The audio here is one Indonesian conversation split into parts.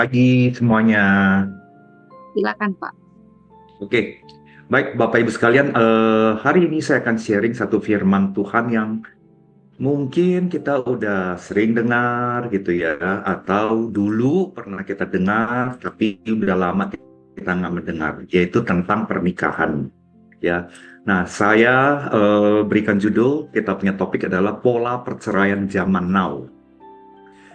Pagi semuanya. Silakan, Pak. Oke, baik Bapak Ibu sekalian, hari ini saya akan sharing satu firman Tuhan yang mungkin kita udah sering dengar gitu ya, atau dulu pernah kita dengar, tapi udah lama kita nggak mendengar, yaitu tentang pernikahan. Ya, nah saya berikan judul, kita punya topik adalah pola perceraian zaman now.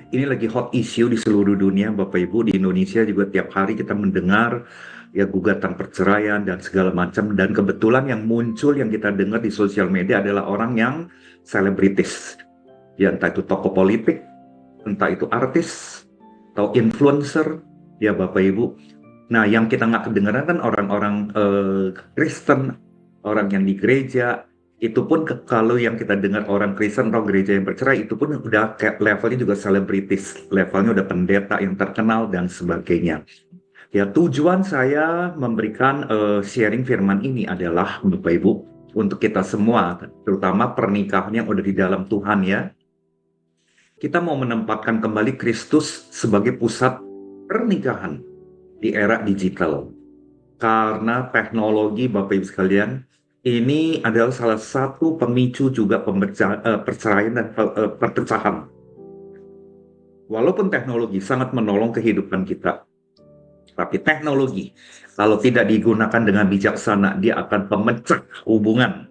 Ini lagi hot issue di seluruh dunia, Bapak Ibu. Di Indonesia juga tiap hari kita mendengar ya gugatan perceraian dan segala macam. Dan kebetulan yang muncul yang kita dengar di sosial media adalah orang yang selebritis. Ya entah itu tokoh politik, entah itu artis, atau influencer, ya Bapak Ibu. Nah, yang kita nggak kedengaran kan orang-orang Kristen, orang yang di gereja, itu pun kalau yang kita dengar orang Kristen, orang gereja yang bercerai, itu pun udah kayak levelnya juga selebritis, levelnya udah pendeta yang terkenal dan sebagainya. Ya, tujuan saya memberikan sharing firman ini adalah, Bapak Ibu, untuk kita semua, terutama pernikahan yang udah di dalam Tuhan ya, kita mau menempatkan kembali Kristus sebagai pusat pernikahan di era digital. Karena teknologi, Bapak Ibu sekalian, ini adalah salah satu pemicu juga perceraian dan perpecahan. Walaupun teknologi sangat menolong kehidupan kita, tapi teknologi kalau tidak digunakan dengan bijaksana, dia akan pemecah hubungan.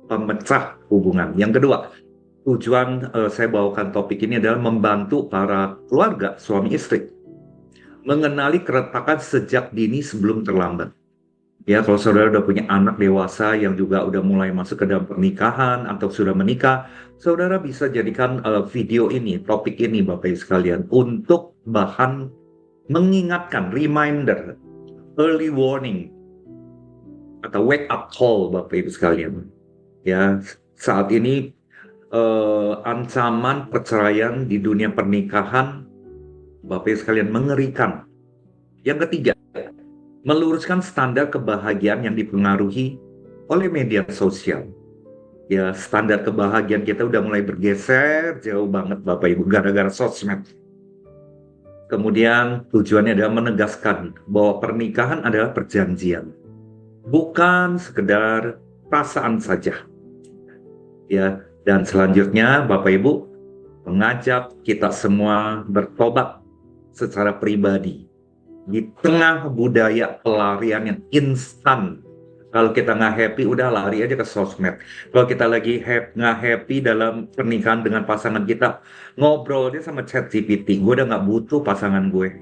Pemecah hubungan. Yang kedua, tujuan saya bawakan topik ini adalah membantu para keluarga, suami istri, mengenali keretakan sejak dini sebelum terlambat. Ya, kalau saudara udah punya anak dewasa yang juga udah mulai masuk ke dalam pernikahan atau sudah menikah, saudara bisa jadikan video ini, topik ini Bapak Ibu sekalian, untuk bahan mengingatkan, reminder, early warning, atau wake up call Bapak Ibu sekalian. Ya, saat ini ancaman perceraian di dunia pernikahan, Bapak Ibu sekalian, mengerikan. Yang ketiga, meluruskan standar kebahagiaan yang dipengaruhi oleh media sosial. Ya, standar kebahagiaan kita udah mulai bergeser jauh banget Bapak Ibu gara-gara sosmed. Kemudian tujuannya adalah menegaskan bahwa pernikahan adalah perjanjian, bukan sekedar perasaan saja. Ya, dan selanjutnya Bapak Ibu mengajak kita semua bertobat secara pribadi di tengah budaya pelarian yang instan. Kalau kita nggak happy, udah lari aja ke sosmed. Kalau kita lagi nggak happy dalam pernikahan dengan pasangan kita, ngobrol aja sama chat GPT. Gue udah nggak butuh pasangan gue.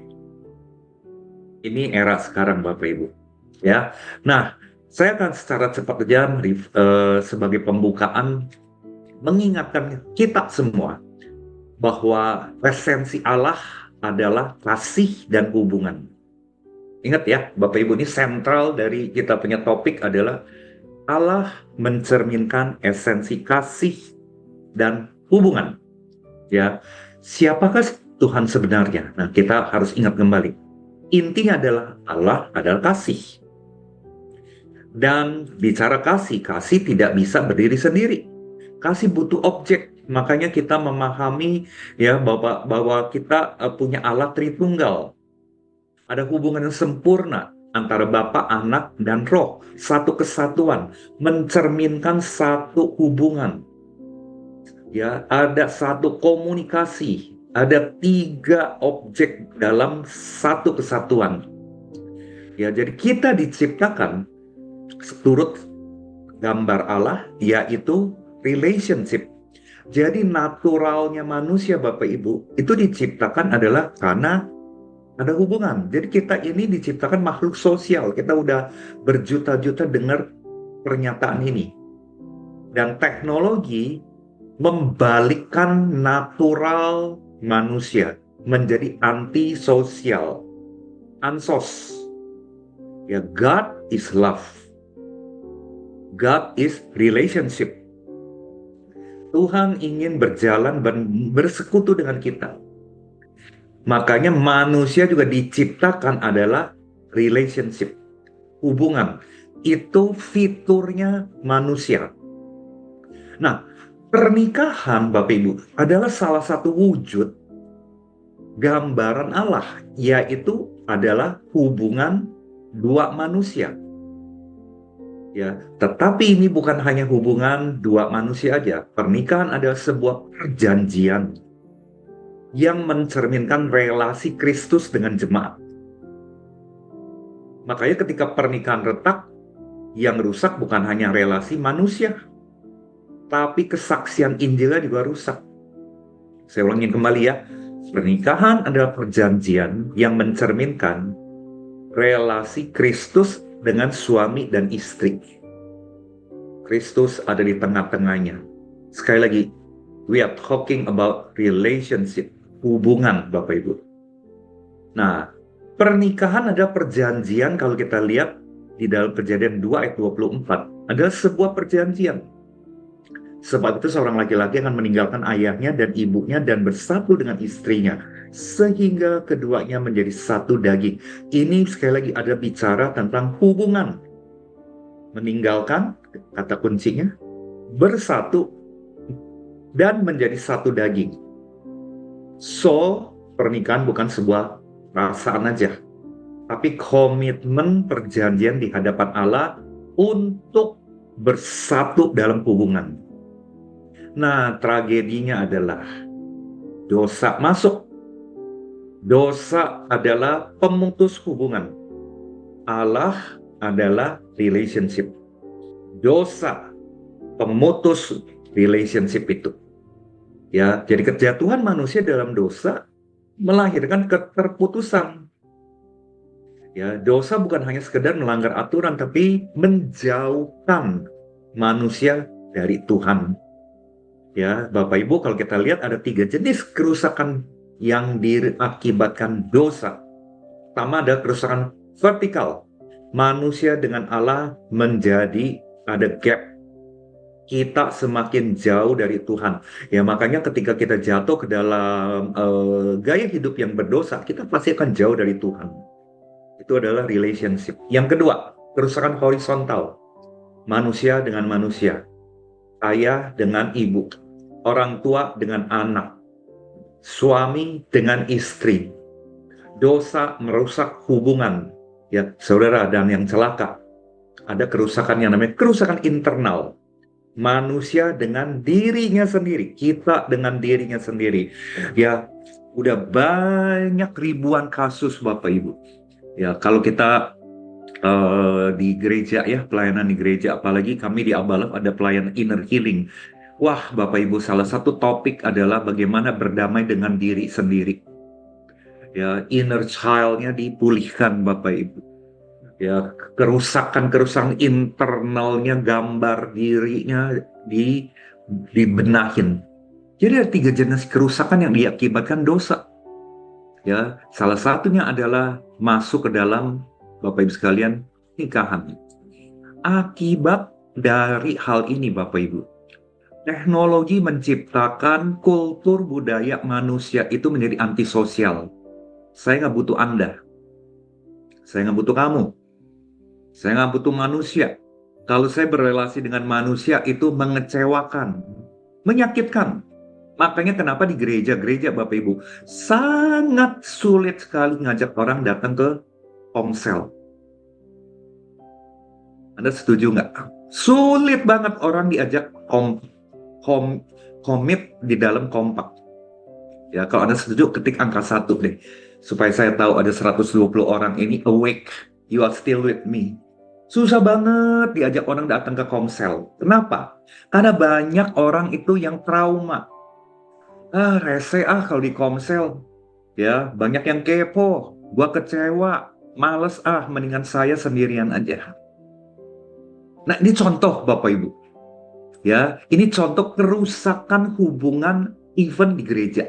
Ini era sekarang, Bapak Ibu. Ya, nah, saya akan secara cepat aja sebagai pembukaan mengingatkan kita semua bahwa esensi Allah adalah kasih dan hubungan. Ingat ya, Bapak Ibu, ini sentral dari kita punya topik adalah Allah mencerminkan esensi kasih dan hubungan. Ya, siapakah Tuhan sebenarnya? Nah, kita harus ingat kembali. Intinya adalah Allah adalah kasih. Dan bicara kasih, kasih tidak bisa berdiri sendiri. Kasih butuh objek. Makanya kita memahami ya bahwa kita punya Allah Tritunggal. Ada hubungan yang sempurna antara Bapa, Anak, dan Roh. Satu kesatuan, mencerminkan satu hubungan. Ya, ada satu komunikasi, ada tiga objek dalam satu kesatuan. Ya, jadi kita diciptakan seturut gambar Allah, yaitu relationship. Jadi naturalnya manusia, Bapak Ibu, itu diciptakan adalah karena ada hubungan. Jadi kita ini diciptakan makhluk sosial. Kita udah berjuta-juta dengar pernyataan ini. Dan teknologi membalikkan natural manusia menjadi antisosial. Ansos. Ya, God is love. God is relationship. Tuhan ingin berjalan dan bersekutu dengan kita. Makanya manusia juga diciptakan adalah relationship, hubungan. Itu fiturnya manusia. Nah, pernikahan Bapak Ibu adalah salah satu wujud gambaran Allah, yaitu adalah hubungan dua manusia. Ya, tetapi ini bukan hanya hubungan dua manusia aja. Pernikahan adalah sebuah perjanjian yang mencerminkan relasi Kristus dengan jemaat. Makanya ketika pernikahan retak, yang rusak bukan hanya relasi manusia, tapi kesaksian Injilnya juga rusak. Saya ulangin kembali ya, pernikahan adalah perjanjian yang mencerminkan relasi Kristus dengan suami dan istri. Kristus ada di tengah-tengahnya. Sekali lagi, we are talking about relationship, hubungan Bapak Ibu. Nah, pernikahan adalah perjanjian, kalau kita lihat di dalam Perjanjian 2 ayat 24, adalah sebuah perjanjian. Sebab itu seorang laki-laki akan meninggalkan ayahnya dan ibunya dan bersatu dengan istrinya, sehingga keduanya menjadi satu daging. Ini sekali lagi ada bicara tentang hubungan. Meninggalkan, kata kuncinya, bersatu, dan menjadi satu daging. So, pernikahan bukan sebuah perasaan aja, tapi komitmen perjanjian di hadapan Allah untuk bersatu dalam hubungan. Nah, tragedinya adalah dosa masuk. Dosa adalah pemutus hubungan. Allah adalah relationship. Dosa pemutus relationship itu. Ya, jadi kejatuhan manusia dalam dosa melahirkan keterputusan. Ya, dosa bukan hanya sekedar melanggar aturan, tapi menjauhkan manusia dari Tuhan. Ya, Bapak Ibu, kalau kita lihat ada 3 jenis kerusakan yang diakibatkan dosa. Pertama ada kerusakan vertikal. Manusia dengan Allah menjadi ada gap. Kita semakin jauh dari Tuhan. Ya, makanya ketika kita jatuh ke dalam gaya hidup yang berdosa, kita pasti akan jauh dari Tuhan. Itu adalah relationship. Yang kedua, kerusakan horizontal. Manusia dengan manusia. Ayah dengan ibu, orang tua dengan anak, suami dengan istri. Dosa merusak hubungan, ya saudara, dan yang celaka ada kerusakan yang namanya kerusakan internal. Manusia dengan dirinya sendiri, kita dengan dirinya sendiri. Ya, udah banyak ribuan kasus Bapak Ibu. Ya, kalau kita di gereja ya, pelayanan di gereja, apalagi kami di Abalaf ada pelayanan inner healing. Wah, Bapak Ibu, salah satu topik adalah bagaimana berdamai dengan diri sendiri. Ya, inner child-nya dipulihkan Bapak Ibu. Ya, kerusakan internalnya, gambar dirinya dibenahin. Jadi ada 3 jenis kerusakan yang diakibatkan dosa. Ya, salah satunya adalah masuk ke dalam, Bapak Ibu sekalian, nikahan. Akibat dari hal ini Bapak Ibu, teknologi menciptakan kultur budaya manusia itu menjadi antisosial. Saya nggak butuh Anda. Saya nggak butuh kamu. Saya nggak butuh manusia. Kalau saya berrelasi dengan manusia itu mengecewakan, menyakitkan. Makanya kenapa di gereja-gereja Bapak Ibu sangat sulit sekali ngajak orang datang ke komsel. Anda setuju nggak? Sulit banget orang diajak komit di dalam kompak. Ya, kalau Anda setuju, ketik angka 1 deh. Supaya saya tahu ada 120 orang ini awake. You are still with me. Susah banget diajak orang datang ke komsel. Kenapa? Karena banyak orang itu yang trauma. Rese kalau di komsel. Ya, banyak yang kepo. Gua kecewa. Males mendingan saya sendirian aja. Nah, ini contoh Bapak Ibu. Ya, ini contoh kerusakan hubungan even di gereja.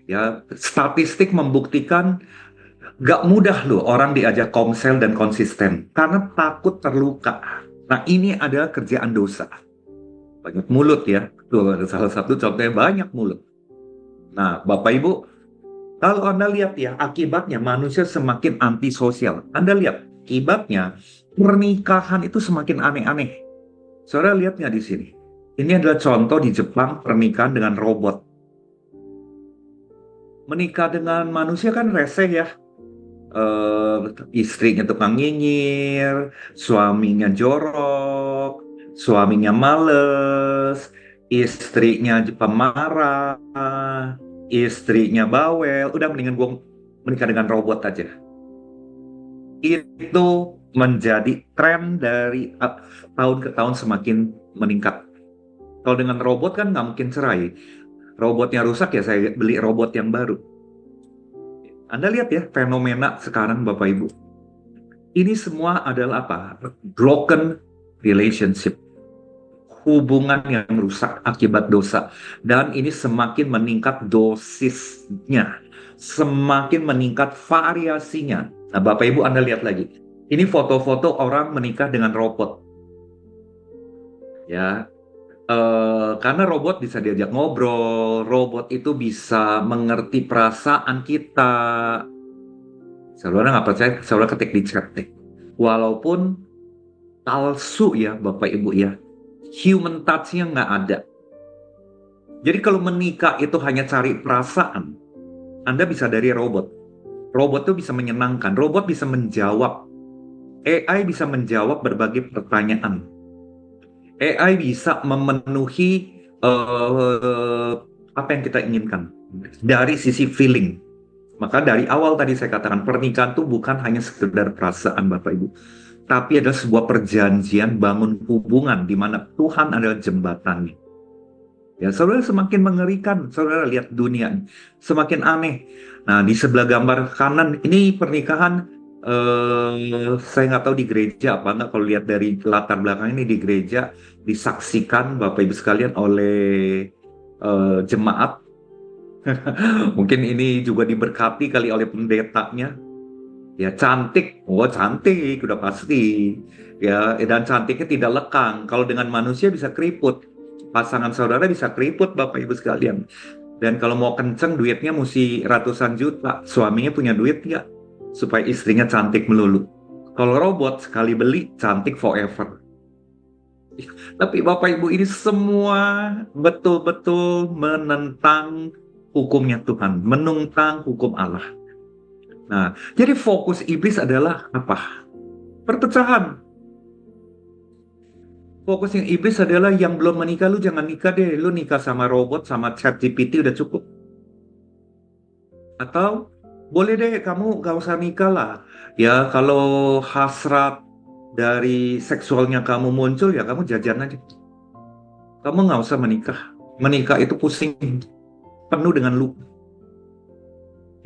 Ya, statistik membuktikan gak mudah loh orang diajak komsel dan konsisten karena takut terluka. Nah, ini adalah kerjaan dosa. Banyak mulut ya. Tuh, ada salah satu contohnya banyak mulut. Nah, Bapak Ibu, kalau Anda lihat ya, akibatnya manusia semakin antisosial. Anda lihat, akibatnya pernikahan itu semakin aneh-aneh. Saudara lihat nggak di sini? Ini adalah contoh di Jepang pernikahan dengan robot. Menikah dengan manusia kan reseh ya. eh, Istrinya tukang nyinyir, suaminya jorok, suaminya males, istrinya pemarah, istrinya bawel. Udah mendingan gue menikah dengan robot aja. Itu menjadi tren dari tahun ke tahun semakin meningkat. Kalau dengan robot kan nggak mungkin cerai. Robotnya rusak ya saya beli robot yang baru. Anda lihat ya fenomena sekarang Bapak Ibu. Ini semua adalah apa? Broken relationship, hubungan yang rusak akibat dosa. Dan ini semakin meningkat dosisnya, semakin meningkat variasinya. Nah, Bapak Ibu Anda lihat lagi. Ini foto-foto orang menikah dengan robot. Ya, karena robot bisa diajak ngobrol, robot itu bisa mengerti perasaan kita. Saudara nggak percaya, saudara ketik di chat deh. Walaupun palsu ya Bapak Ibu ya, human touch-nya nggak ada. Jadi kalau menikah itu hanya cari perasaan, Anda bisa dari robot. Robot itu bisa menyenangkan, robot bisa menjawab. AI bisa menjawab berbagai pertanyaan. AI bisa memenuhi apa yang kita inginkan dari sisi feeling. Maka dari awal tadi saya katakan pernikahan itu bukan hanya sekedar perasaan Bapak Ibu, tapi adalah sebuah perjanjian bangun hubungan di mana Tuhan adalah jembatannya. Ya, saudara semakin mengerikan, saudara lihat dunia semakin aneh. Nah, di sebelah gambar kanan ini pernikahan, saya nggak tahu di gereja apa nggak. Kalau lihat dari latar belakang ini di gereja disaksikan Bapak Ibu sekalian oleh jemaat. Mungkin ini juga diberkati kali oleh pendetanya. Ya cantik, oh cantik, udah pasti. Ya, dan cantiknya tidak lekang. Kalau dengan manusia bisa keriput. Pasangan saudara bisa keriput, Bapak Ibu sekalian. Dan kalau mau kenceng, duitnya mesti ratusan juta. Suaminya punya duit nggak? Supaya istrinya cantik melulu. Kalau robot, sekali beli, cantik forever. Tapi Bapak Ibu ini semua betul-betul menentang hukumnya Tuhan. Menentang hukum Allah. Nah, jadi fokus iblis adalah apa? Perpecahan. Fokusnya iblis adalah yang belum menikah, lu jangan nikah deh. Lu nikah sama robot, sama chat GPT udah cukup. Atau boleh deh kamu gak usah nikah lah. Ya kalau hasrat dari seksualnya kamu muncul ya kamu jajan aja. Kamu nggak usah menikah. Menikah itu pusing, penuh dengan luka.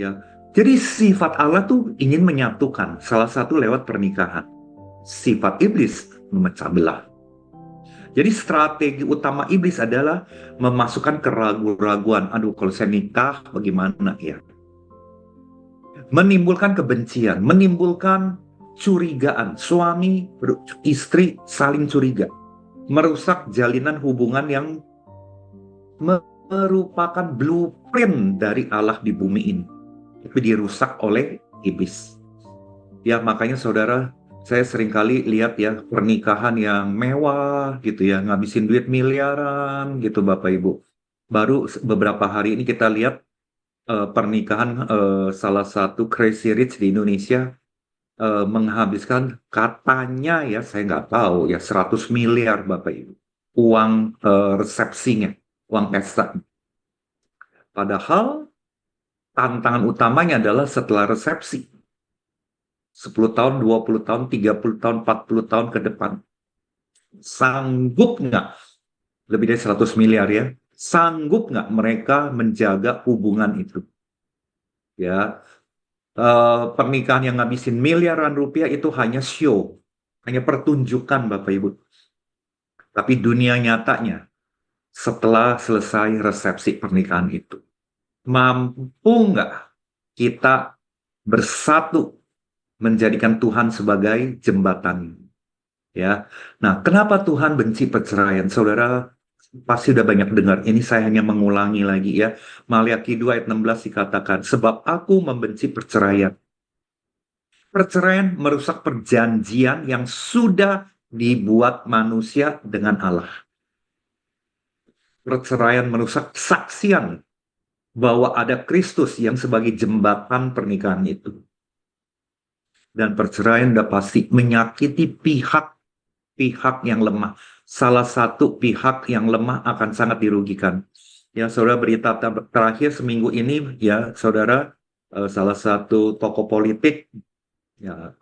Ya. Jadi sifat Allah tuh ingin menyatukan, salah satu lewat pernikahan. Sifat iblis memecah belah. Jadi strategi utama iblis adalah memasukkan keraguan-raguan. Aduh, kalau saya nikah bagaimana ya? Menimbulkan kebencian, menimbulkan curigaan. Suami, istri saling curiga. Merusak jalinan hubungan yang merupakan blueprint dari Allah di bumi ini. Tapi dirusak oleh iblis. Ya, makanya saudara, saya seringkali lihat ya pernikahan yang mewah gitu ya, ngabisin duit miliaran gitu Bapak Ibu. Baru beberapa hari ini kita lihat pernikahan salah satu Crazy Rich di Indonesia menghabiskan katanya ya, saya nggak tahu ya 100 miliar Bapak Ibu. Uang resepsinya, uang pesta. Padahal tantangan utamanya adalah setelah resepsi. 10 tahun, 20 tahun, 30 tahun, 40 tahun ke depan. Sanggup nggak, lebih dari 100 miliar ya, sanggup nggak mereka menjaga hubungan itu? Ya, pernikahan yang ngabisin miliaran rupiah itu hanya show, hanya pertunjukan Bapak Ibu. Tapi dunia nyatanya, setelah selesai resepsi pernikahan itu, mampu nggak kita bersatu menjadikan Tuhan sebagai jembatan? Ya, nah kenapa Tuhan benci perceraian? Saudara pasti udah banyak dengar. Ini saya hanya mengulangi lagi ya. Maliaki 2 ayat 16 dikatakan, sebab aku membenci perceraian. Perceraian merusak perjanjian yang sudah dibuat manusia dengan Allah. Perceraian merusak kesaksian bahwa ada Kristus yang sebagai jembatan pernikahan itu. Dan perceraian udah pasti menyakiti pihak yang lemah. Salah satu pihak yang lemah akan sangat dirugikan. Ya, saudara, berita terakhir seminggu ini, ya, saudara, salah satu tokoh politik ya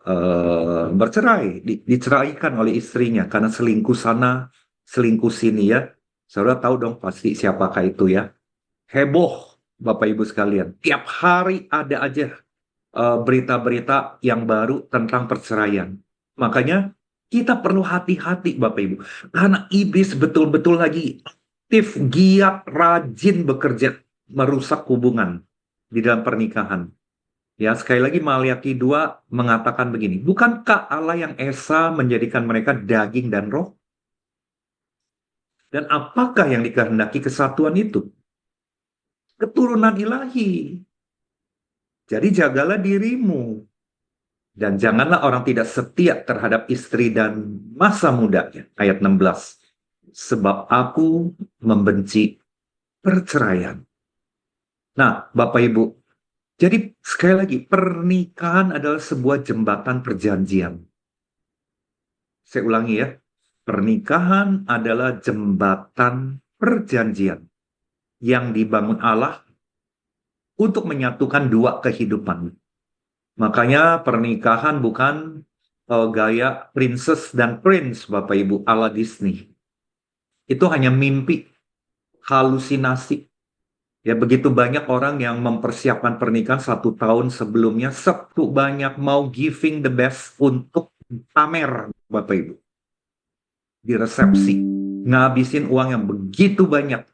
bercerai, diceraikan oleh istrinya karena selingkuh sana, selingkuh sini ya. Saudara tahu dong pasti siapakah itu ya. Heboh, Bapak Ibu sekalian. Tiap hari ada aja berita-berita yang baru tentang perceraian. Makanya kita perlu hati-hati Bapak Ibu. Karena iblis betul-betul lagi aktif, giat, rajin bekerja merusak hubungan di dalam pernikahan. Ya, sekali lagi Maliaki 2 mengatakan begini, bukankah Allah yang esa menjadikan mereka daging dan roh? Dan apakah yang dikehendaki kesatuan itu? Keturunan ilahi. Jadi jagalah dirimu. Dan janganlah orang tidak setia terhadap istri dan masa mudanya. Ayat 16. Sebab aku membenci perceraian. Nah, Bapak Ibu, jadi sekali lagi, pernikahan adalah sebuah jembatan perjanjian. Saya ulangi ya, pernikahan adalah jembatan perjanjian yang dibangun Allah untuk menyatukan dua kehidupan. Makanya pernikahan bukan gaya princess dan prince, Bapak Ibu, ala Disney. Itu hanya mimpi, halusinasi. Ya, begitu banyak orang yang mempersiapkan pernikahan 1 tahun sebelumnya, sebegitu banyak mau giving the best untuk pamer, Bapak Ibu. Di resepsi, ngabisin uang yang begitu banyak.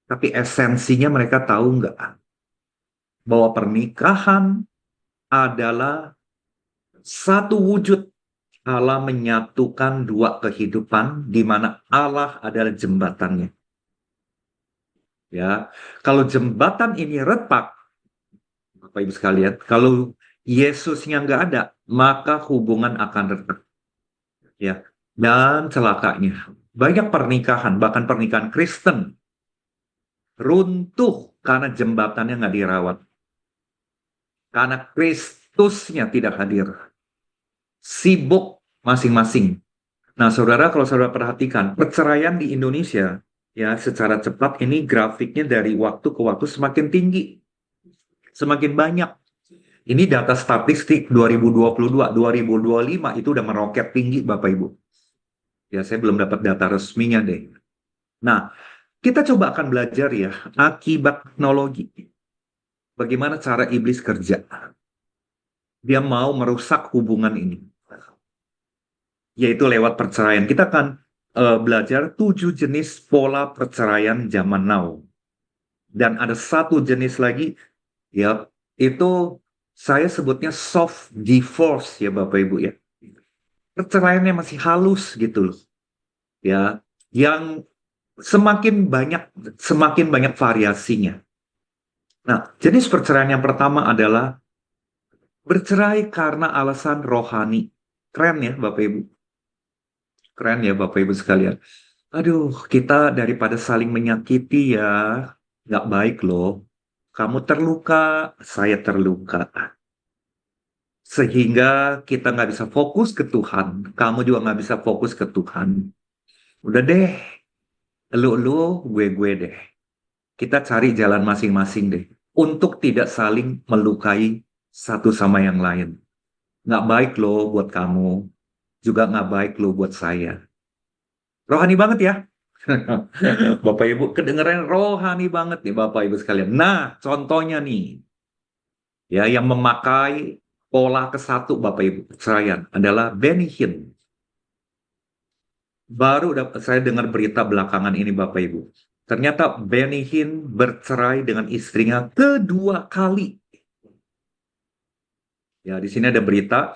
Tapi esensinya mereka tahu nggak? Bahwa pernikahan adalah satu wujud Allah menyatukan dua kehidupan di mana Allah adalah jembatannya. Ya, kalau jembatan ini retak, Bapak Ibu sekalian, kalau Yesusnya nggak ada, maka hubungan akan retak. Ya, dan celakanya banyak pernikahan, bahkan pernikahan Kristen, runtuh karena jembatannya nggak dirawat. Karena Kristusnya tidak hadir. Sibuk masing-masing. Nah, saudara, kalau saudara perhatikan, perceraian di Indonesia, ya, secara cepat ini grafiknya dari waktu ke waktu semakin tinggi. Semakin banyak. Ini data statistik 2022, 2025 itu udah meroket tinggi, Bapak Ibu. Ya, saya belum dapat data resminya deh. Nah, kita coba akan belajar ya, akibat teknologi. Bagaimana cara iblis kerja. Dia mau merusak hubungan ini. Yaitu lewat perceraian. Kita akan belajar 7 jenis pola perceraian zaman now. Dan ada satu jenis lagi, ya, itu saya sebutnya soft divorce ya Bapak Ibu ya. Perceraiannya masih halus gitu loh. Ya, yang semakin banyak variasinya. Nah, jenis perceraian yang pertama adalah bercerai karena alasan rohani. Keren ya Bapak Ibu. Keren ya Bapak Ibu sekalian. Aduh, kita daripada saling menyakiti ya, nggak baik loh. Kamu terluka, saya terluka. Sehingga kita nggak bisa fokus ke Tuhan. Kamu juga nggak bisa fokus ke Tuhan. Udah deh, lu, gue deh. Kita cari jalan masing-masing deh. Untuk tidak saling melukai satu sama yang lain. Nggak baik loh buat kamu. Juga nggak baik loh buat saya. Rohani banget ya. Bapak Ibu, kedengeran rohani banget nih Bapak Ibu sekalian. Nah, contohnya nih, ya yang memakai pola ke-1 Bapak Ibu perceraian adalah Benny Hinn. Baru saya dengar berita belakangan ini Bapak Ibu. Ternyata Benny Hinn bercerai dengan istrinya kedua kali. Ya, di sini ada berita,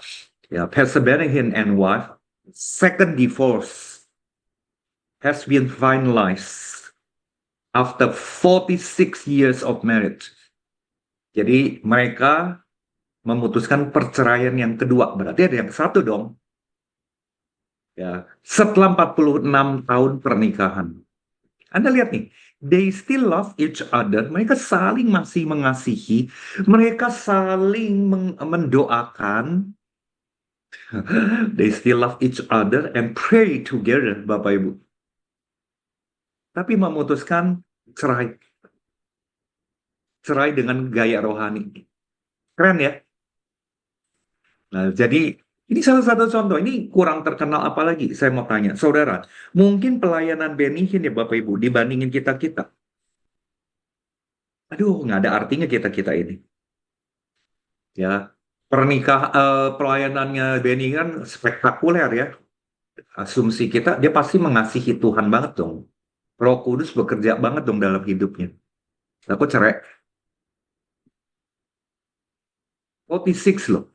ya, Pastor Benny Hinn and wife second divorce has been finalized after 46 years of marriage. Jadi mereka memutuskan perceraian yang kedua. Berarti ada yang satu dong. Ya, setelah 46 tahun pernikahan. Anda lihat nih, They still love each other. Mereka saling masih mengasihi. Mereka saling mendoakan. They still love each other and pray together, Bapak Ibu. Tapi memutuskan cerai. Cerai dengan gaya rohani. Keren ya? Nah, jadi ini salah satu contoh. Ini kurang terkenal apalagi. Saya mau tanya, saudara, mungkin pelayanan Benny Hinn ya Bapak Ibu dibandingin kita-kita. Aduh, nggak ada artinya kita-kita ini. Ya, pelayanannya Benny kan spektakuler ya. Asumsi kita, dia pasti mengasihi Tuhan banget dong. Roh Kudus bekerja banget dong dalam hidupnya. Aku cerai. 46 loh.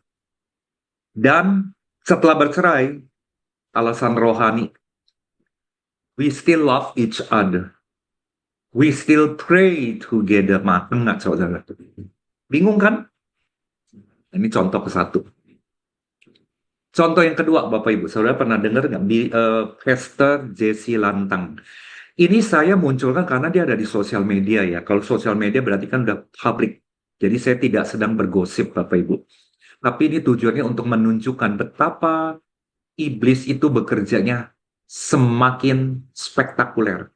Dan setelah bercerai, alasan rohani, we still love each other. We still pray together. Mateng nggak saudara? Bingung kan? Ini contoh ke satu. Contoh yang kedua, Bapak Ibu, saudara pernah dengar nggak Pastor Jesse Lantang? Ini saya munculkan karena dia ada di sosial media ya. Kalau sosial media berarti kan udah publik. Jadi saya tidak sedang bergosip, Bapak Ibu. Tapi ini tujuannya untuk menunjukkan betapa iblis itu bekerjanya semakin spektakuler.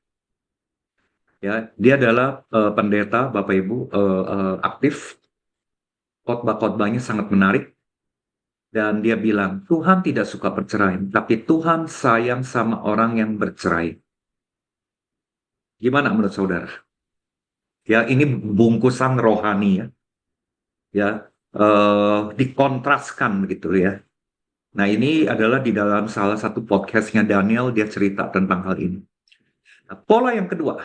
Ya, dia adalah pendeta, Bapak Ibu, aktif. Khotbah-khotbahnya sangat menarik. Dan dia bilang, Tuhan tidak suka perceraian, tapi Tuhan sayang sama orang yang bercerai. Gimana menurut saudara? Ya, ini bungkusan rohani ya. Ya, dikontraskan begitu ya. Nah, ini adalah di dalam salah satu podcastnya Daniel, dia cerita tentang hal ini. Nah, pola yang kedua,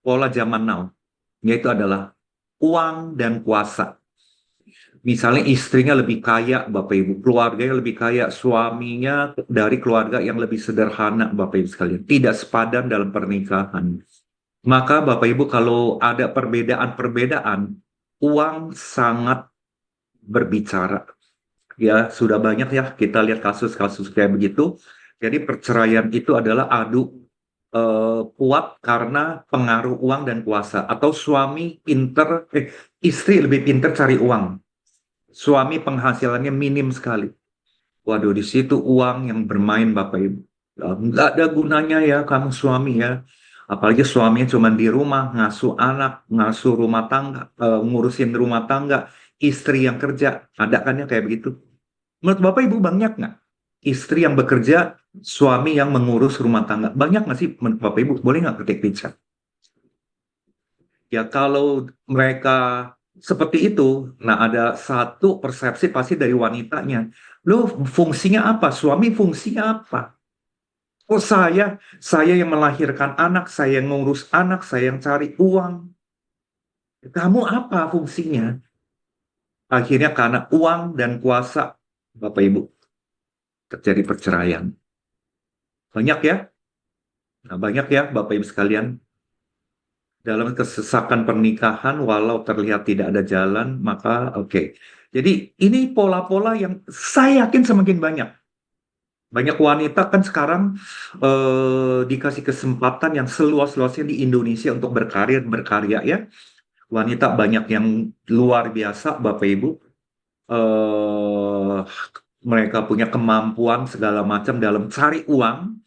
pola zaman now, yaitu adalah uang dan kuasa. Misalnya istrinya lebih kaya, Bapak Ibu, keluarganya lebih kaya, suaminya dari keluarga yang lebih sederhana, Bapak Ibu sekalian. Tidak sepadan dalam pernikahan. Maka Bapak Ibu kalau ada perbedaan-perbedaan, uang sangat berbicara. Ya, sudah banyak ya kita lihat kasus-kasus kayak begitu. Jadi perceraian itu adalah adu kuat karena pengaruh uang dan kuasa. Atau suami pinter, istri lebih pinter cari uang. Suami penghasilannya minim sekali. Waduh, di situ uang yang bermain Bapak Ibu. Nggak ada gunanya ya kamu suami ya. Apalagi suaminya cuma di rumah, ngasuh anak, ngasuh rumah tangga, ngurusin rumah tangga, istri yang kerja. Ada kan ya kayak begitu? Menurut Bapak Ibu banyak nggak? Istri yang bekerja, suami yang mengurus rumah tangga. Banyak nggak sih menurut Bapak Ibu? Boleh nggak ketik pizza? Ya kalau mereka seperti itu, nah ada satu persepsi pasti dari wanitanya. Lu fungsinya apa? Suami fungsinya apa? Oh saya yang melahirkan anak, saya yang ngurus anak, saya yang cari uang. Kamu apa fungsinya? Akhirnya karena uang dan kuasa, Bapak Ibu, terjadi perceraian. Banyak ya? Nah, banyak ya Bapak Ibu sekalian. Dalam kesesakan pernikahan, walau terlihat tidak ada jalan, maka oke. Jadi ini pola-pola yang saya yakin semakin banyak. Banyak wanita kan sekarang dikasih kesempatan yang seluas-luasnya di Indonesia untuk berkarir, berkarya ya. Wanita banyak yang luar biasa, Bapak Ibu. eh Mereka punya kemampuan segala macam dalam cari uang.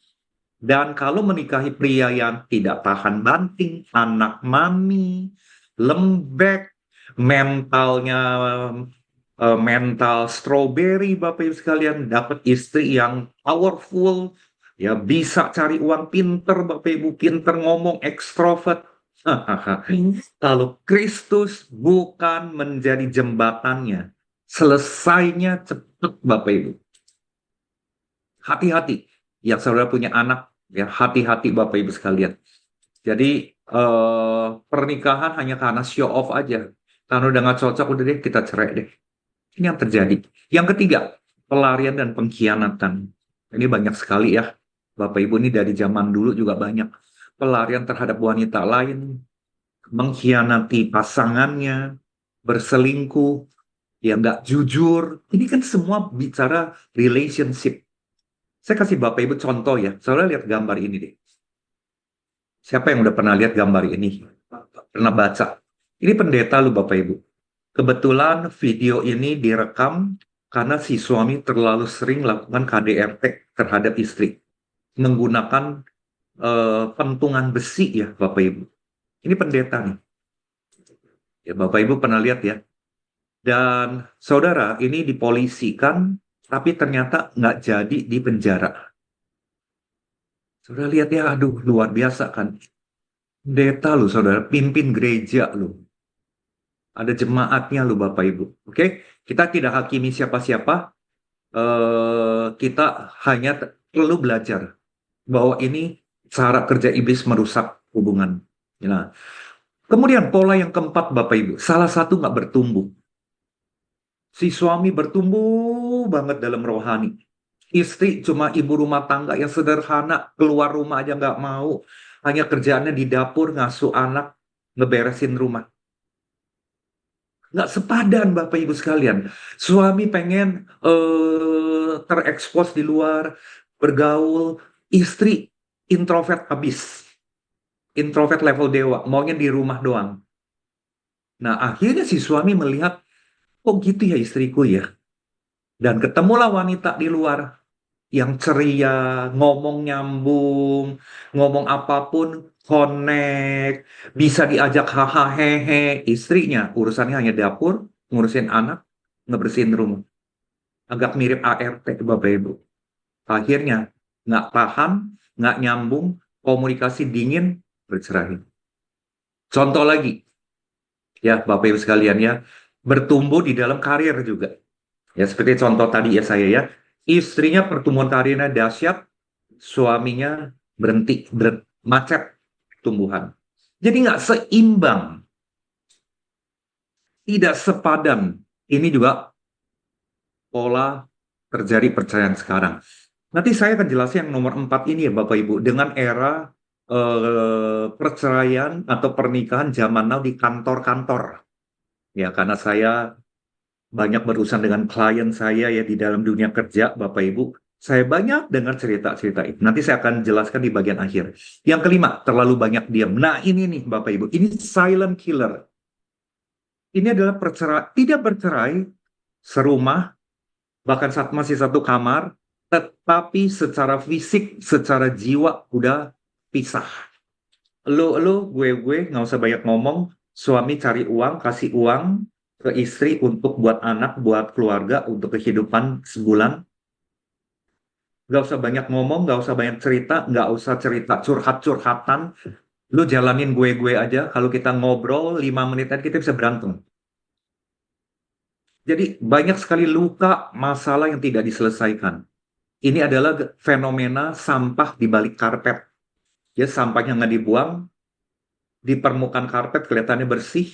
Dan kalau menikahi pria yang tidak tahan banting, anak mami, lembek, mentalnya mental strawberry, Bapak Ibu sekalian, dapat istri yang powerful, ya bisa cari uang, pinter, Bapak Ibu, pinter ngomong, ekstrovert. Kalau Kristus bukan menjadi jembatannya, selesainya cepat, Bapak Ibu. Hati-hati, yang saudara punya anak, ya hati-hati Bapak Ibu sekalian. Jadi pernikahan hanya karena show off aja. Karena udah nggak cocok, udah deh kita cerai deh. Ini yang terjadi. Yang ketiga, pelarian dan pengkhianatan. Ini banyak sekali ya. Bapak Ibu ini dari zaman dulu juga banyak. Pelarian terhadap wanita lain, mengkhianati pasangannya, berselingkuh, ya nggak jujur. Ini kan semua bicara relationship. Saya kasih Bapak Ibu contoh ya. Saudara lihat gambar ini deh. Siapa yang udah pernah lihat gambar ini? Pernah baca? Ini pendeta lu Bapak Ibu. Kebetulan video ini direkam karena si suami terlalu sering lakukan KDRT terhadap istri. Menggunakan pentungan besi ya Bapak Ibu. Ini pendeta nih. Ya, Bapak Ibu pernah lihat ya. Dan saudara ini dipolisikan, tapi ternyata nggak jadi di penjara. Saudara lihat ya, aduh luar biasa kan. Pendeta lu saudara, pimpin gereja lu. Ada jemaatnya lu Bapak Ibu. Oke, kita tidak hakimi siapa-siapa. Kita hanya perlu belajar bahwa ini cara kerja iblis merusak hubungan. Nah, kemudian pola yang keempat Bapak Ibu, salah satu nggak bertumbuh. Si suami bertumbuh banget dalam rohani. Istri cuma ibu rumah tangga yang sederhana, keluar rumah aja nggak mau. Hanya kerjaannya di dapur, ngasuh anak, ngeberesin rumah. Nggak sepadan Bapak Ibu sekalian. Suami pengen terekspos di luar, bergaul. Istri introvert habis. Introvert level dewa, maunya di rumah doang. Nah akhirnya si suami melihat, kok gitu ya istriku ya. Dan ketemulah wanita di luar yang ceria, ngomong nyambung, ngomong apapun, connect, bisa diajak hahaha hehe. Istrinya urusannya hanya dapur, ngurusin anak, ngebersihin rumah. Agak mirip ART Bapak Ibu. Akhirnya nggak tahan, nggak nyambung, komunikasi dingin, bercerai. Contoh lagi, ya Bapak Ibu sekalian ya, bertumbuh di dalam karir juga. Ya seperti contoh tadi ya saya ya, istrinya pertumbuhan karirnya dahsyat, suaminya berhenti, macet tumbuhan. Jadi nggak seimbang, tidak sepadan. Ini juga pola terjadi perceraian sekarang. Nanti saya akan jelasin yang nomor 4 ini ya Bapak Ibu, dengan era perceraian atau pernikahan zaman now di kantor-kantor. Ya, karena saya banyak berurusan dengan klien saya ya di dalam dunia kerja, Bapak Ibu. Saya banyak dengar cerita-cerita itu. Nanti saya akan jelaskan di bagian akhir. Yang kelima, terlalu banyak diam. Nah ini nih Bapak Ibu, ini silent killer. Ini adalah tidak bercerai, serumah, bahkan saat masih satu kamar, tetapi secara fisik, secara jiwa udah pisah. Gue, nggak usah banyak ngomong. Suami cari uang, kasih uang ke istri untuk buat anak, buat keluarga, untuk kehidupan sebulan. Nggak usah banyak ngomong, nggak usah banyak cerita, nggak usah cerita curhat-curhatan. Lu jalanin gue aja. Kalau kita ngobrol 5 menitan kita bisa berantem. Jadi banyak sekali luka, masalah yang tidak diselesaikan. Ini adalah fenomena sampah di balik karpet. Ya, sampahnya nggak dibuang, di permukaan karpet kelihatannya bersih,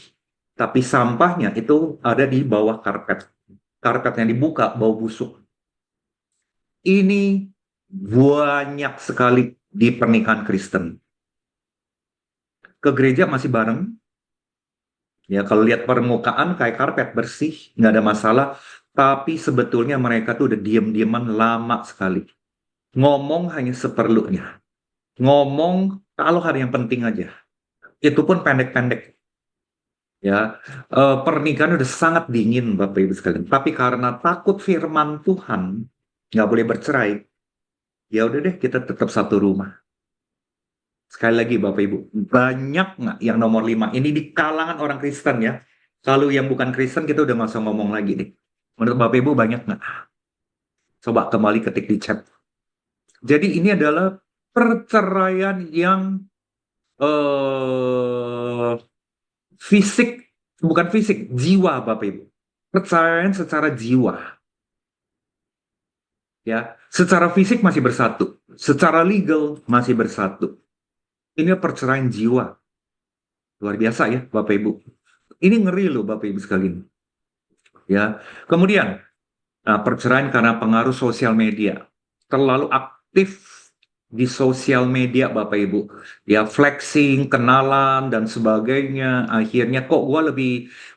tapi sampahnya itu ada di bawah karpet. Karpetnya dibuka, bau busuk. Ini banyak sekali di pernikahan Kristen. Ke gereja masih bareng, ya kalau lihat permukaan kayak karpet bersih, nggak ada masalah, tapi sebetulnya mereka tuh udah diem-dieman lama sekali. Ngomong hanya seperlunya. Ngomong kalau hari yang penting aja. Itu pun pendek-pendek. Ya, pernikahan udah sangat dingin Bapak Ibu sekalian. Tapi karena takut firman Tuhan, nggak boleh bercerai, ya udah deh kita tetap satu rumah. Sekali lagi Bapak Ibu, banyak nggak yang nomor 5? Ini di kalangan orang Kristen ya. Kalau yang bukan Kristen kita udah nggak usah ngomong lagi nih. Menurut Bapak Ibu banyak nggak? Coba kembali ketik di chat. Jadi ini adalah perceraian yang fisik, bukan fisik, jiwa Bapak Ibu. Perceraian secara jiwa. Ya, secara fisik masih bersatu, secara legal masih bersatu. Ini perceraian jiwa. Luar biasa ya Bapak Ibu. Ini ngeri loh Bapak Ibu sekalian. Ya. Kemudian perceraian karena pengaruh sosial media. Terlalu aktif di sosial media Bapak Ibu. Ya flexing, kenalan dan sebagainya. Akhirnya kok gue lebih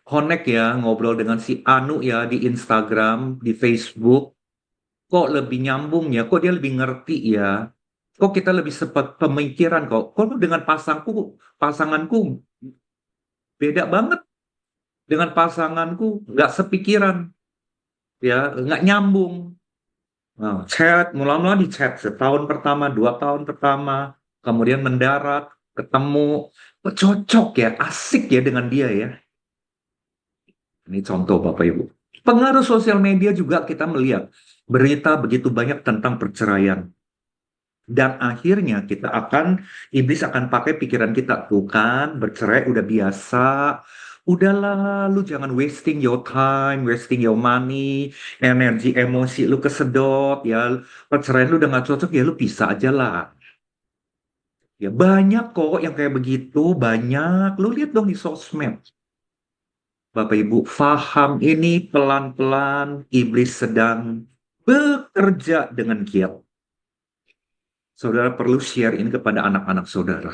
connect ya ngobrol dengan si Anu ya di Instagram, di Facebook. Kok lebih nyambung ya? Kok dia lebih ngerti ya? Kok kita lebih sempat pemikiran kok dengan pasanganku beda banget dengan pasanganku, nggak sepikiran, ya nggak nyambung. Nah, chat, mula-mula di chat setahun pertama, 2 tahun pertama, kemudian mendarat, ketemu, kok cocok ya, asik ya dengan dia ya. Ini contoh Bapak Ibu. Pengaruh sosial media juga kita melihat berita begitu banyak tentang perceraian. Dan akhirnya iblis akan pakai pikiran kita. Tuh kan, bercerai udah biasa. Udahlah, lu jangan wasting your time, wasting your money, energi, emosi lu kesedot, ya. Perceraian lu udah gak cocok, ya lu pisah aja lah. Ya banyak kok yang kayak begitu, banyak. Lu lihat dong di sosmed. Bapak Ibu, faham ini pelan-pelan iblis sedang bekerja dengan giat. Saudara perlu share ini kepada anak-anak saudara.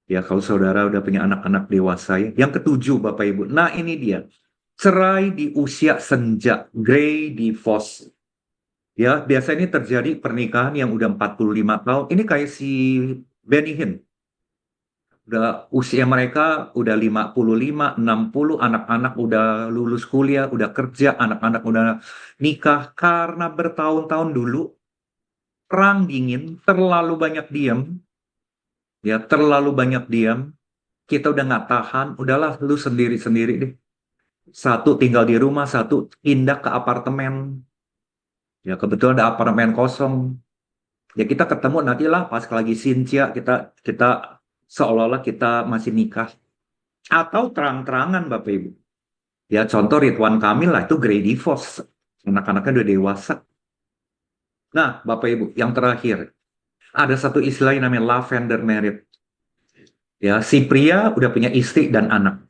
Ya, kalau saudara udah punya anak-anak dewasa ya. Yang ketujuh, Bapak Ibu. Nah, ini dia. Cerai di usia senja, grey divorce. Ya, biasanya ini terjadi pernikahan yang udah 45 tahun. Ini kayak si Benny Hinn. Udah usia mereka udah 55, 60, anak-anak udah lulus kuliah, udah kerja, anak-anak udah nikah karena bertahun-tahun dulu perang dingin, terlalu banyak diam, ya terlalu banyak diam, kita udah nggak tahan, udahlah lu sendiri-sendiri deh. Satu tinggal di rumah, satu pindah ke apartemen. Ya kebetulan ada apartemen kosong. Ya kita ketemu nantilah pas lagi sincia kita kita seolah-olah kita masih nikah atau terang-terangan Bapak Ibu. Ya contoh Ridwan Kamil lah itu grade divorce. Anak-anaknya udah dewasa. Nah Bapak Ibu yang terakhir ada satu istilah yang namanya lavender merit. Ya si pria udah punya istri dan anak.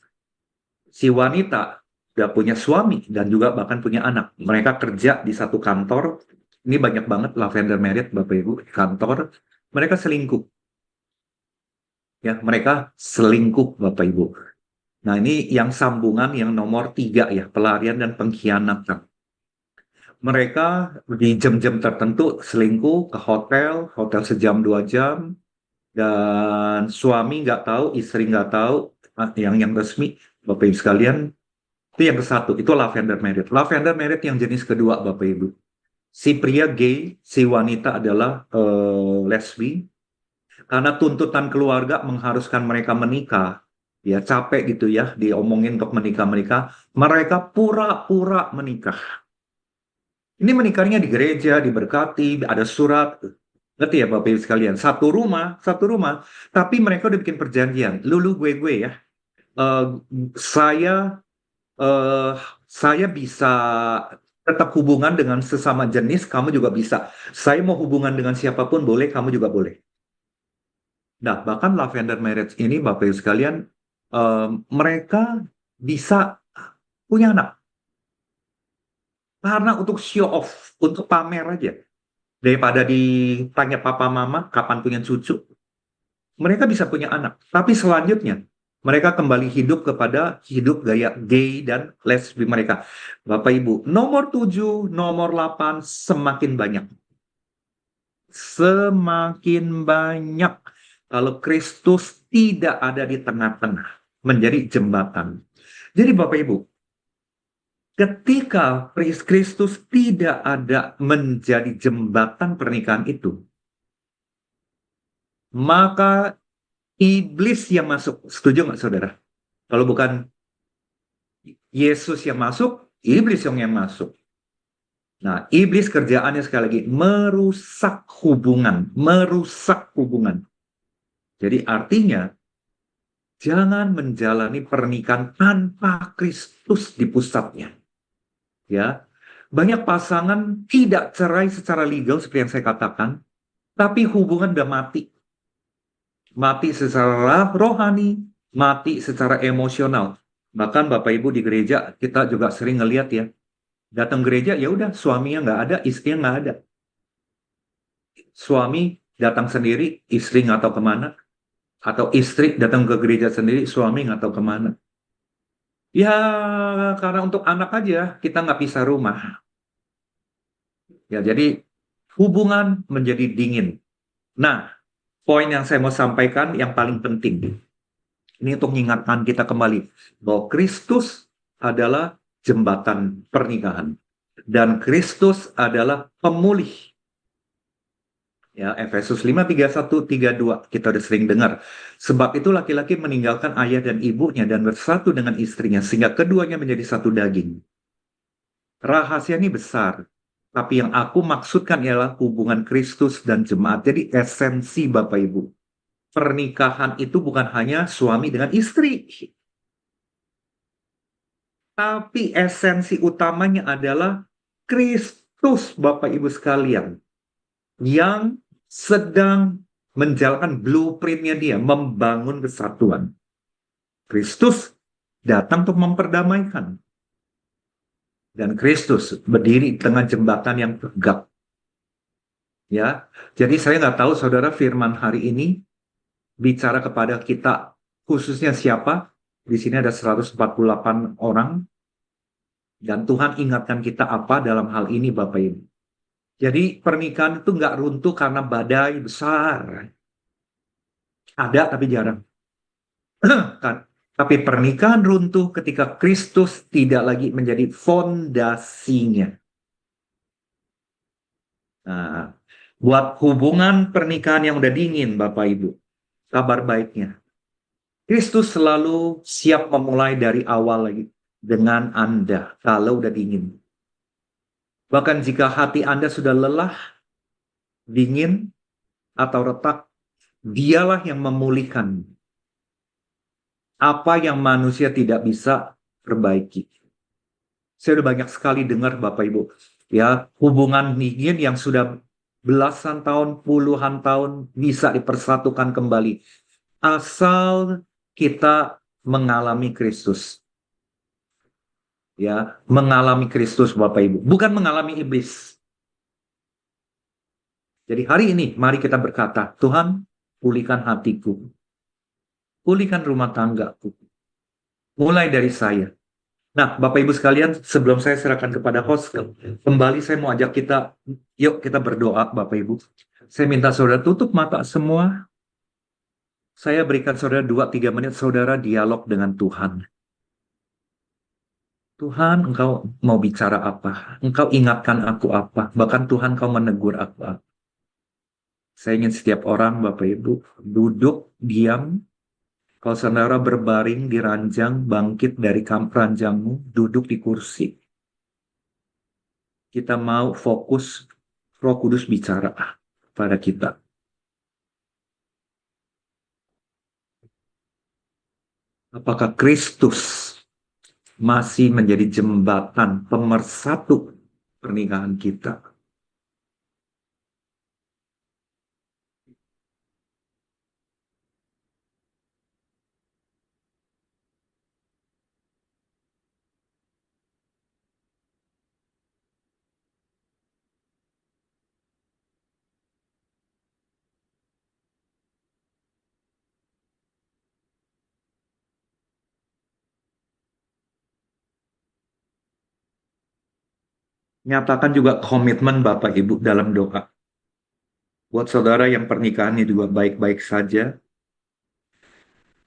Si wanita udah punya suami dan juga bahkan punya anak. Mereka kerja di satu kantor. Ini banyak banget lavender merit Bapak Ibu kantor. Mereka selingkuh. Ya, mereka selingkuh Bapak Ibu. Nah, ini yang sambungan yang nomor 3 ya, pelarian dan pengkhianatan. Mereka di jam-jam tertentu selingkuh ke hotel, hotel sejam 2 jam, dan suami nggak tahu, istri nggak tahu, yang resmi, Bapak Ibu sekalian, itu yang ke satu, itu lavender merit. Lavender merit yang jenis kedua, Bapak Ibu. Si pria gay, si wanita adalah lesbi, karena tuntutan keluarga mengharuskan mereka menikah, ya capek gitu ya, diomongin untuk menikah-menikah, mereka pura-pura menikah. Ini menikahnya di gereja, diberkati, ada surat, ngerti ya Bapak Ibu sekalian, satu rumah, tapi mereka udah bikin perjanjian, lulu gue ya, Eh, saya eh, saya bisa tetap hubungan dengan sesama jenis, kamu juga bisa. Saya mau hubungan dengan siapapun boleh, kamu juga boleh. Nah, bahkan lavender marriage ini, Bapak Ibu sekalian, mereka bisa punya anak. Karena untuk show off, untuk pamer aja. Daripada ditanya papa mama, kapan punya cucu, mereka bisa punya anak. Tapi selanjutnya, mereka kembali hidup kepada hidup gaya gay dan lesbi mereka. Bapak Ibu, nomor 7, nomor 8, semakin banyak. Semakin banyak. Kalau Kristus tidak ada di tengah-tengah. Menjadi jembatan. Jadi Bapak Ibu, ketika Kristus tidak ada menjadi jembatan pernikahan itu, maka iblis yang masuk. Setuju nggak saudara? Kalau bukan Yesus yang masuk, iblis yang masuk. Nah, iblis kerjaannya sekali lagi merusak hubungan, merusak hubungan. Jadi artinya jangan menjalani pernikahan tanpa Kristus di pusatnya. Ya, banyak pasangan tidak cerai secara legal seperti yang saya katakan, tapi hubungan udah mati. Mati secara rohani, mati secara emosional. Bahkan Bapak Ibu di gereja kita juga sering ngeliat ya, datang gereja ya udah suaminya nggak ada, istrinya nggak ada. Suami datang sendiri, istri nggak tahu kemana, atau istri datang ke gereja sendiri, suami nggak tahu kemana. Ya karena untuk anak aja kita nggak pisah rumah. Ya jadi hubungan menjadi dingin. Nah, poin yang saya mau sampaikan yang paling penting, ini untuk mengingatkan kita kembali bahwa Kristus adalah jembatan pernikahan dan Kristus adalah pemulih. Ya, Efesus 5:31-32 kita udah sering dengar. Sebab itu laki-laki meninggalkan ayah dan ibunya dan bersatu dengan istrinya sehingga keduanya menjadi satu daging. Rahasia ini besar, tapi yang aku maksudkan ialah hubungan Kristus dan jemaat. Jadi esensi Bapak Ibu, pernikahan itu bukan hanya suami dengan istri, tapi esensi utamanya adalah Kristus Bapak Ibu sekalian yang sedang menjalankan blueprintnya dia, membangun kesatuan. Kristus datang untuk memperdamaikan. Dan Kristus berdiri di tengah jembatan yang tegak. Ya, jadi saya nggak tahu saudara firman hari ini bicara kepada kita khususnya siapa. Di sini ada 148 orang. Dan Tuhan ingatkan kita apa dalam hal ini Bapak Ibu. Jadi pernikahan itu nggak runtuh karena badai besar. Ada tapi jarang. Kan? Tapi pernikahan runtuh ketika Kristus tidak lagi menjadi fondasinya. Nah, buat hubungan pernikahan yang udah dingin, Bapak Ibu, kabar baiknya. Kristus selalu siap memulai dari awal lagi dengan Anda kalau udah dingin. Bahkan jika hati Anda sudah lelah, dingin, atau retak, dialah yang memulihkan apa yang manusia tidak bisa perbaiki. Saya udah banyak sekali dengar Bapak Ibu, ya hubungan dingin yang sudah belasan tahun, puluhan tahun bisa dipersatukan kembali. Asal kita mengalami Kristus. Ya, mengalami Kristus Bapak Ibu, bukan mengalami iblis. Jadi hari ini mari kita berkata, Tuhan, pulihkan hatiku. Pulihkan rumah tanggaku. Mulai dari saya. Nah, Bapak Ibu sekalian, sebelum saya serahkan kepada host, kembali saya mau ajak kita, yuk kita berdoa Bapak Ibu. Saya minta saudara tutup mata semua. Saya berikan saudara 2-3 menit saudara dialog dengan Tuhan. Tuhan, Engkau mau bicara apa? Engkau ingatkan aku apa? Bahkan Tuhan, Engkau menegur aku apa? Saya ingin setiap orang, Bapak Ibu, duduk, diam. Kalau saudara berbaring di ranjang, bangkit dari ranjangmu, duduk di kursi. Kita mau fokus, Roh Kudus bicara pada kita. Apakah Kristus masih menjadi jembatan pemersatu pernikahan kita? Nyatakan juga komitmen Bapak Ibu dalam doa. Buat saudara yang pernikahannya juga baik-baik saja,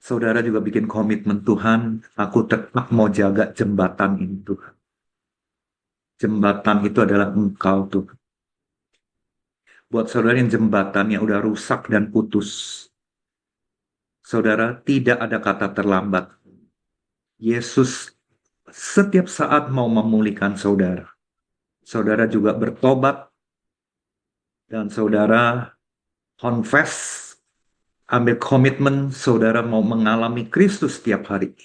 saudara juga bikin komitmen Tuhan, aku tetap mau jaga jembatan ini Tuhan. Jembatan itu adalah Engkau Tuhan. Buat saudara yang jembatannya udah rusak dan putus, saudara tidak ada kata terlambat. Yesus setiap saat mau memulihkan saudara. Saudara juga bertobat dan saudara confess, ambil komitmen saudara mau mengalami Kristus setiap hari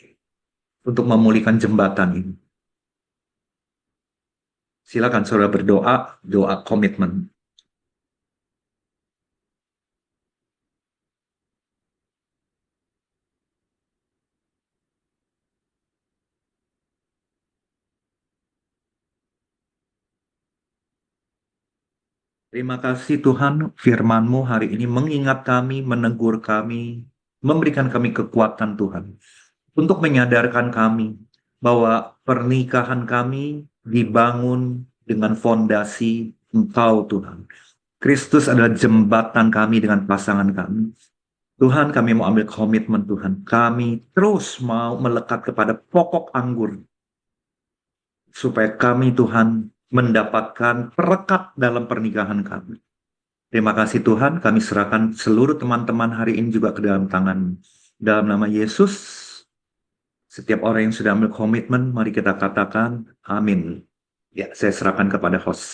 untuk memulihkan jembatan ini. Silakan saudara berdoa, doa komitmen. Terima kasih Tuhan, firman-Mu hari ini mengingat kami, menegur kami, memberikan kami kekuatan Tuhan. Untuk menyadarkan kami bahwa pernikahan kami dibangun dengan fondasi Engkau Tuhan. Kristus adalah jembatan kami dengan pasangan kami. Tuhan, kami mau ambil komitmen Tuhan. Kami terus mau melekat kepada pokok anggur. Supaya kami Tuhan mendapatkan perekat dalam pernikahan kami. Terima kasih Tuhan, kami serahkan seluruh teman-teman hari ini juga ke dalam tangan. Dalam nama Yesus, setiap orang yang sudah ambil komitmen, mari kita katakan amin. Ya, saya serahkan kepada host.